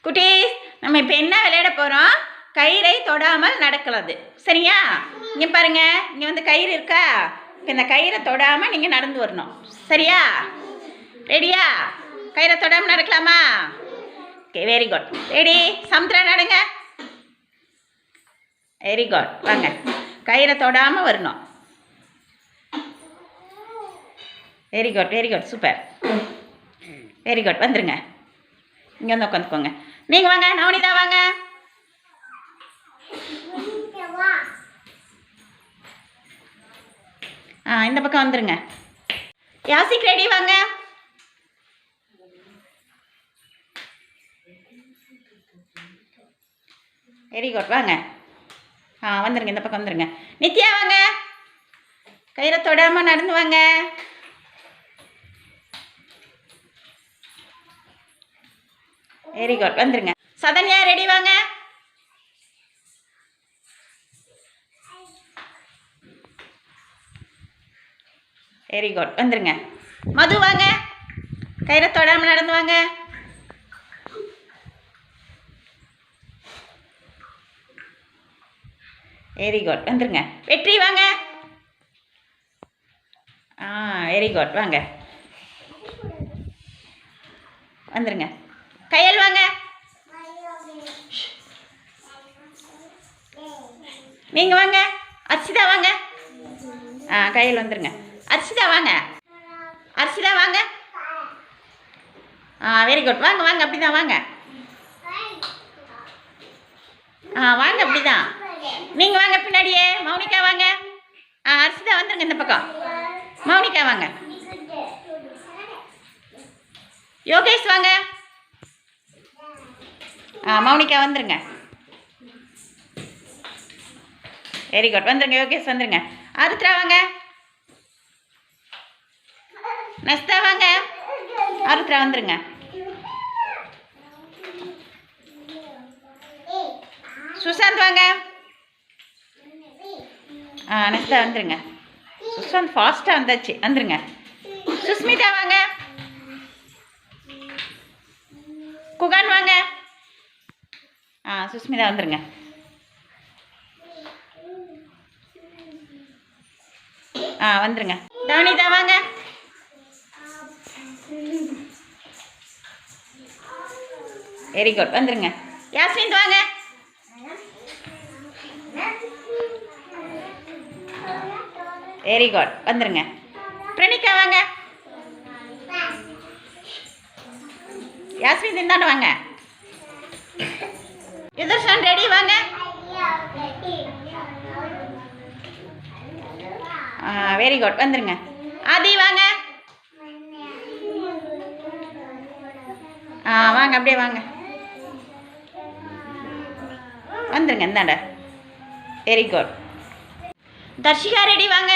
குட்டீஸ், நம்ம இப்போ என்ன விளையாட போகிறோம்? கயிறை தொடாமல் நடக்கிறது. சரியா? இங்கே பாருங்க, இங்கே வந்து கயிறு இருக்கா? இப்போ இந்த கயிறை தொடாமல் நீங்கள் நடந்து வரணும். சரியா? ரெடியா? கயிறை தொடாமல் நடக்கலாமா? Okay, very good. Ready? Samuthira நடுங்க. Very good. வாங்க, கயிறை தொடாமல் வரணும். Very good, very good, super. Very good. வந்துருங்க, இங்கே வந்து உட்காந்துக்கோங்க. நீங்கள் வாங்க, நவனிதா வாங்க. இந்த பக்கம் வந்துருங்க. யாசிக் ரெடி வாங்க. Very good. வாங்க. வந்துருங்க, இந்த பக்கம் வந்துருங்க. நித்யா வாங்க. கயிறை தொடாமல் நடந்து வாங்க. Very good. வந்துருங்க. சதன்யா ரெடி வாங்க. Very good. வந்துருங்க. மது வாங்க. கயிறை தொடாமல் நடந்து வாங்க. Very good. வந்துருங்க. வெற்றி வாங்க. Very good. வாங்க, வந்துருங்க. கையல் வாங்க. நீங்க வாங்க. அர்ஷிதா வாங்க. கையில் வந்துருங்க. அர்ஷிதா வாங்க. அர்ஷிதா வாங்க. Very good. வாங்க வாங்க, அப்படிதான் வாங்க. வாங்க, அப்படிதான். நீங்க வாங்க பின்னாடியே. மௌனிகா வாங்க. அர்ஷிதா வந்துருங்க இந்த பக்கம். மௌனிகா வாங்க. யோகேஷ் வாங்க. மௌனிகா வந்துருங்க. Very good. வந்துருங்க யோகேஷ். வந்துருங்க. ஆருத்ரா வாங்க. நஸ்தா வாங்க. ஆருத்ரா வந்துருங்க. சுஷாந்த் வாங்க. நஸ்தா வந்துருங்க. சுஷாந்த் ஃபாஸ்ட்டாக வந்தாச்சு. வந்துருங்க. சுஸ்மிதா வாங்க. குகான் வாங்க. சுஸ்மிதா வந்துருங்க. வந்துருங்க. தவனிதா வாங்க. Very good. வந்துருங்க. யாஸ்மின் வாங்க. Very good. வந்துருங்க. பிரணிகா வாங்க. யாஸ்மின் இந்தாண்ட வாங்க. யுதர்ஷன் ரெடி வாங்க. Very good. வந்துருங்க. ஆதி வாங்க. வாங்க, அப்படியே வாங்க. வந்துருங்க இந்தாண்ட. Very good. தர்ஷிகா ரெடி வாங்க.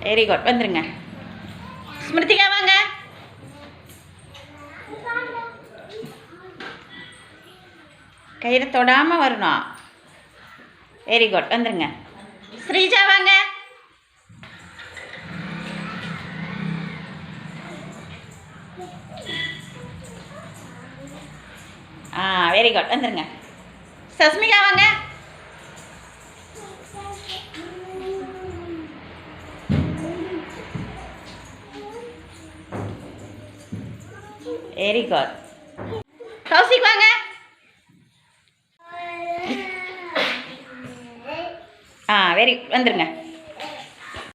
Very good. வந்துருங்க. ஸ்மிருதிகா வாங்க. கயிறை தொடாமல் வரணும். Very good. வந்துருங்க. ஸ்ரீஜா வாங்க. Very good. வந்துருங்க. சஸ்மிகா வாங்க. Very good. கௌசிக் வாங்க. வெரி வந்துருங்க.